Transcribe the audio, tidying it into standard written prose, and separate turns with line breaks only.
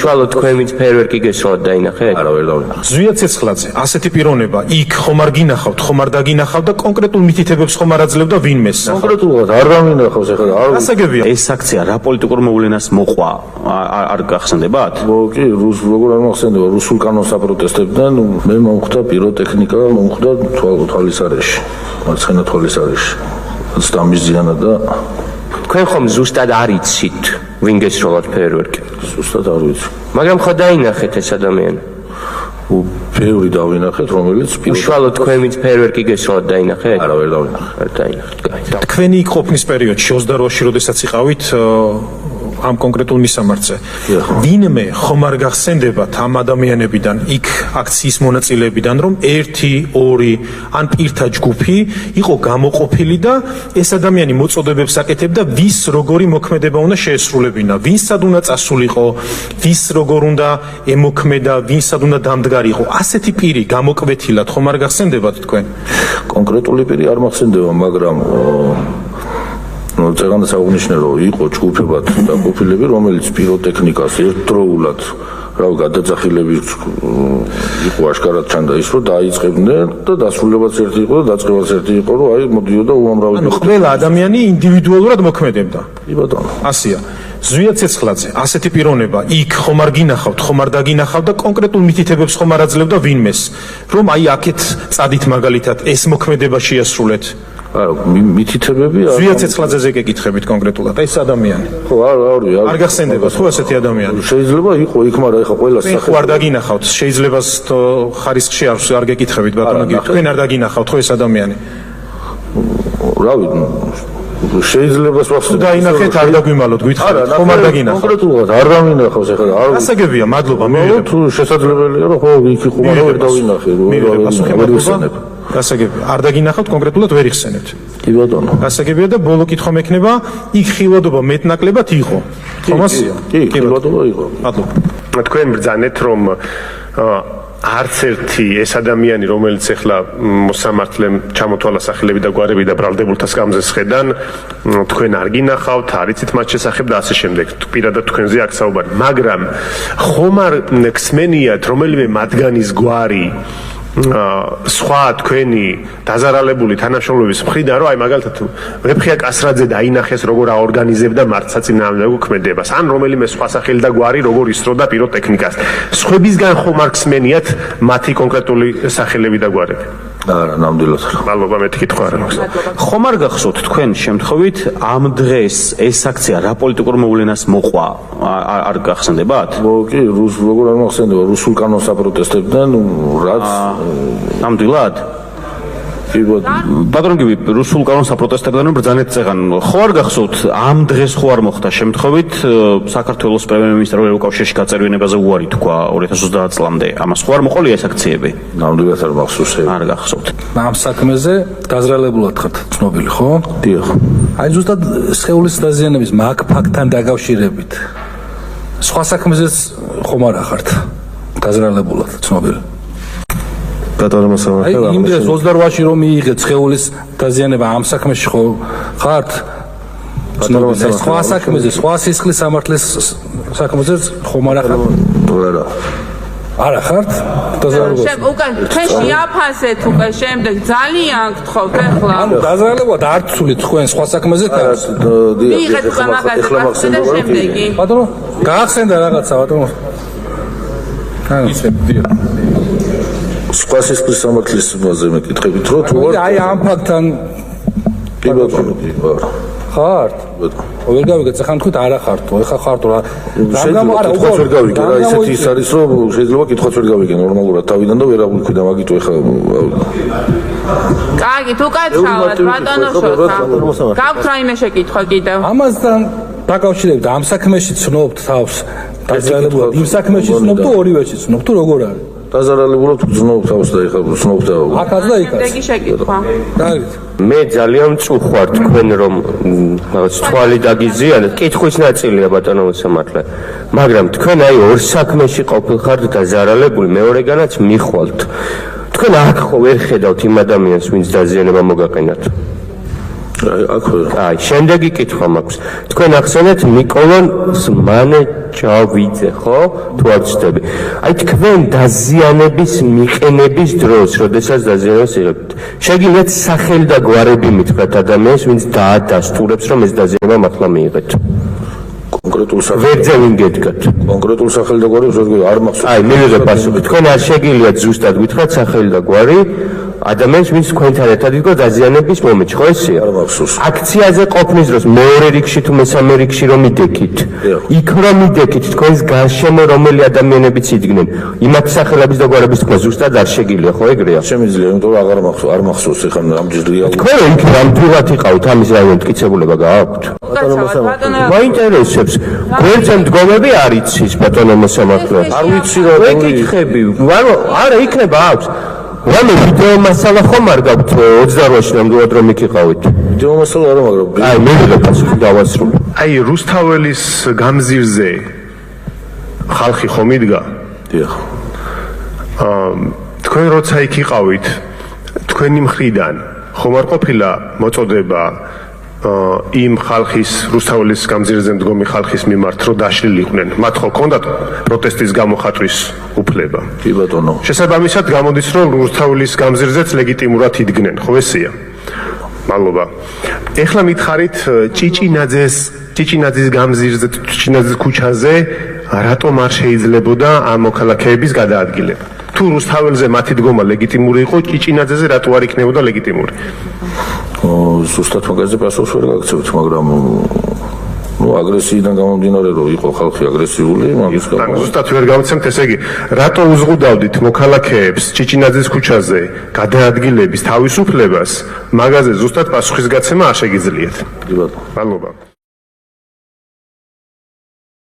უშუალოდ თქვენ ვინც ფეერვერკი გესროლათ დაინახეთ?
არა, ვერ დავინახე.
ზვია ცეცხლაძე, ასეთი პიროვნება, იქ ხომ არ გინახავთ, ხომ არ დაგინახავთ და კონკრეტულ მითითებებს ხომ არ აძლევდა ვინმეს?
კონკრეტულად არ დავინახავს ახლა.
გასაგებია.
ეს აქცია რა პოლიტიკურ მოვლენას მოყვა არ გახსენდებათ?
კი, როგორ არ მახსენდება, რუსულ კანონს აპროტესტებდნენ, მე მომხვდა პიროტექნიკა, მომხვდა თვალისარეში, მარცხენა თვალისარეში. სტამის ზიანა და
თქვენ ხომ ზუსტად არ იცით ვინ გესროლათ ფეერვერკი?
ზუსტად არ ვიცი.
მაგრამ ხო დაინახეთ ეს ადამიანი?
ბევრი დავინახეთ, რომელიც
უშუალოდ თქვენ ვინც ფეერვერკი გესროლათ დაინახეთ?
არა, ვერ დავინახე.
არ დაინახეთ.
თქვენი იქ ყოფნის პერიოდში 28-ში, როდესაც იყავით ამ კონკრეტულ მისამართზე. ვინმე ხომ არ გახსენდებათ ამ ადამიანებიდან, იქ აქციის მონაწილეებიდან, რომ 1, 2 ან პირთა ჯგუფი იყო გამოყოფილი და ეს ადამიანი მოწოდებებს აკეთებდა, ვის როგორი მოქმედება უნდა შეესრულებინა, ვინსად უნდა წასულიყო, ვის როგორ უნდა ემოქმედა, ვინსად უნდა დამდგარიყო. ასეთი პირი გამოკვეთილად ხომ არ გახსენდებათ თქვენ?
კონკრეტული პირი არ მახსენდება, მაგრამ წეგანაც აღნიშნე, რომ იყო ჯგუფებად დაყოფილები, რომელიც პიროტექნიკას ერთდროულად გადაძახილებით იყო აშკარად ჩანდა ის, რომ დაიწყებდნენ და დასრულებაც ერთი იყო და დაწყებაც ერთი იყო, რომ აი მოდიოდა უამრავი.
ანუ ყველა ადამიანი ინდივიდუალურად მოქმედებდა.
კი ბატონო.
ასია. ზვია ცეცხლაძე, ასეთი პიროვნება, იქ ხომ არ გინახავთ, ხომ არ დაგინახავთ და კონკრეტულ მითითებებს ხომ არ აძლევდა ვინმეს, რომ აი აქეთ წადით მაგალითად ეს მოქმედება შეასრულეთ.
მითითებები
ზვია ცეცხლაძეზე გეკითხებით კონკრეტულად, აი ეს ადამიანი.
ხო,
არ გახსენდებათ ხო ასეთი ადამიანი?
შეიძლება იყო იქ, მაგრამ ეხა ყველა
სახე არ დაგინახავთ, შეიძლება ხარისხში არ გეკითხებით ბატონო, თქვენ არ დაგინახავთ ხო ეს ადამიანი?
რავი, შეიძლება
ვახსენოთ. დაინახეთ, არ დაგვიმალოთ, გითხარით, ხომ არ დაგინახავთ?
კონკრეტულად არ დავინახავს ახლა.
გასაგებია, მადლობა,
თუ შესაძლებელია, რომ ხო იქ იყო, მაგრამ ვერ დავინახე, ვერ ვიხსენებ.
გასაგებია, არ დაგინახავთ, კონკრეტულად ვერ იხსენებთ.
კი ბატონო.
გასაგებია და ბოლო კითხვა მექნება, იქ ხილვადობა მეტნაკლებად იყო. ხომასია?
კი, ხილვადობა იყო.
მადლობა.
თქვენ ბრძანეთ, რომ არც ერთი ეს ადამიანი, რომელიც ახლა მოსამართლემ ჩამოთვალა სახელები და გვარები და ბრალდებულთა სკამზე შედან, თქვენ არ გინახავთ, არ იცით მათ შესახებ და ასე შემდეგ. პირადად თქვენზე აქ საუბარი. მაგრამ ხომ არ გსმენიათ რომელიმე მათგანის გვარი სხვა თქვენი დაზარალებული თანამშრომლების მხრიდან, რომ აი მაგალითად ვეფხია კასრაძე დაინახეს როგორ აორგანიზებდა მართლსაწინააღმდეგო მოქმედებას, ან რომელიმე სხვა სახელი და გვარი როგორ ისროდა პიროტექნიკას. სხვებისგან ხომ არ გსმენიათ მათი კონკრეტული სახელები და გვარები?
არა, ნამდვილად.
მადლობა, მეთქი თქვა რა მაქვს.
ხომ არ გახსოვთ თქვენ შემთხვევით ამ დღეს ეს აქცია რა პოლიტიკურ მოვლენას მოყვა არ გახსენდებათ?
კი, როგორ არ მახსენდება, რუსულ კანონს აპროტესტებდნენ, რაც
ნამდვილად? ბატონო გივი, რუსულ კანონს აპროტესტებდნენ, ბრძანეთ წეღან. ხო არ გახსოვთ ამ დღეს ხო არ მოხდა შემთხვევით საქართველოს პრემიერ-მინისტრ ევროკავშირში გაწევრიანებაზე უარი თქვა 2030 წლამდე. ამას ხო არ მოყოლია ეს აქციები?
ნამდვილად არ მახსოვს.
არ გახსოვთ.
ამ საქმეზე დაზრალებულად ხართ ცნობილი, ხო?
დიახ.
აი ზუსტად სხეულის დაზიანების მაგ ფაქტთან დაკავშირებით სხვა საქმეზეც ხომ არ ხართ დაზრალებულად ცნობილი?
ბატონო მოსამართლე,
აი იმ დღეს 28-ში რომ მიიღეთ სხეულის დაზიანება ამ საქმეში ხო ხართ? სხვა საქმეზე, სხვა სისხლის სამართლის საქმეზეც ხომ არ ხართ?
არა.
არა ხართ?
უკან თქვენ შეაფასეთ უკვე შემდეგ ძალიან გთხოვთ ახლა.
ანუ დაზრალებულად არ ცულით თქვენ სხვა საქმეზე თავს?
მიიღეთ უკვე მაგაზე და შემდეგი.
ბატონო, გაახსენდა რაღაცა ბატონო.
სხვა სისხლის სამართლის ბაზაზე მეკითხებით, რომ თუ
აი ამ ფაქტთან
კი ბატონო, კი
ხართ? ვერ გავიგეთ, ახლა თქვით არა ხართო, ეხა ხართო რა.
შეიძლება კითხვაც ვერ გავიგე, რა ისეთი ის არის, რომ შეიძლება კითხვაც ვერ გავიგე ნორმალურად თავიდან და ვერ აღვიქვი და მაგით ეხა
კარგით, უკაცრავად ბატონო შოთა. გაქვთ რაიმე შეკითხვა კიდევ?
ამასთან დაკავშირებით ამ საქმეში ცნობთ თავს დაზრალებულად, იმ საქმეში ცნობთ თუ ორივეში ცნობთ თუ როგორ არის?
დაზარალებულად ვძნობ თავს და ეხლა ვძნობ და
აქაც და იქაც.
ეგ შეკითხვა.
კარგით.
მე ძალიან მწუხვარ თქვენ რომ რაღაც თვალი დაგიზიანეთ, კითხვის ნაწილია ბატონო მოსამართლე. მაგრამ თქვენ აი ორ საქმეში ყოფილხართ დაზარალებული, მეორეგანაც მიხვალთ. თქვენ აქ ხო ვერ ხედავთ იმ ადამიანს, ვინც დაზიანება მოგაყენათ? აი, შემდეგი კითხვა მაქვს. თქვენ ახსენეთ ნიკოლონ მანეჭავიძე, ხო? თუ არ ვცდები. აი, თქვენ დაზიანების მიყენების დროს, როდესაც დაზიანებას იღებთ, შეგიძლიათ სახელი და გვარები მითხრათ ადამიანს, ვინც დაადასტურებს, რომ ეს დაზიანება მართლა მიიღეთ.
კონკრეტულ სახელ
ვერძე ვინ გედგათ?
კონკრეტულ სახელ და გვარი არ მახსოვს.
აი, მივიღე პასუხი. თქვენ არ შეგიძლიათ ზუსტად გითხრათ სახელი და გვარი ადამიანს, ვინც თქვენთან ერთად იყო დაზიანების მომენტში, ხო ესეა?
არ მახსოვს.
აქციაზე ყოფნის დროს მეორე რიგში თუ მესამე რიგში რომ idekit. იქ რომ idekit, თქვენს გარშემო რომელი ადამიანებიც იდგნენ, იმათ სახელების და გვარების თქვა ზუსტად არ შეგიძლია, ხო ეგრეა?
შემიძლია, იმიტომ რომ არ მახსოვს ეხლა ამჯერ რეალურად.
თქვენ იქ რამდენად იყავთ ამის რაიონით მტკიცებულება გააქვთ?
ბატონო
მაინტერესებს. გვერდზე მდგომები არ იცის ბატონო მოსამართლე.
არ ვიცი რა
ვეკითხები. არა იქნება აქვს. რამე ვიდეო მასალა ხომ არ გაქვთ 28-ში ნამდვილად რომ იქ იყავით?
ვიდეო მასალა არა, მაგრამ
აი მივიღე პასუხი დავასრულე.
აი რუსთაველის გამზირზე ხალხი ხომ იდგა?
დიახ.
თქვენ როცა იქ იყავით, თქვენი მხრიდან ხომ არ ყოფილა მოწოდება იმ ხალხის რუსთაველის გამზირზე მდგომი ხალხის მიმართ, რომ დაშლილიყვნენ? მათ ხო ჰქონდათ პროტესტის გამოხატვის უფლება?
კი ბატონო.
შესაბამისად გამოდის, რომ რუსთაველის გამზირზეც ლეგიტიმურად იდგნენ, ხო ესეა? მადლობა. ეხლა მითხარით ჭიჭინაძის გამზირზე, ჭიჭინაძის ქუჩაზე რატომ არ შეიძლებოდა ამ მოქალაქეების გადაადგილება? თუ რუსთაველზე მათი დგომა ლეგიტიმური იყო, ჭიჭინაძეზე რატო არ იქნებოდა ლეგიტიმური?
ზუსტად მაგაზე პასუხს ვერ გაგცემთ, მაგრამ აგრესიიდან გამომდინარე რომ იყო ხალხი აგრესიული, მაგის გამო
ზუსტად ვერ გავცემთ, ესე იგი, რატო უზღუდავდით მოქალაქეებს ჭიჭინაძის ქუჩაზე გადაადგილების თავისუფლებას, მაგაზე ზუსტად პასუხისგაცემა არ შეგიძლიათ.
კი ბატონო.
მადლობა.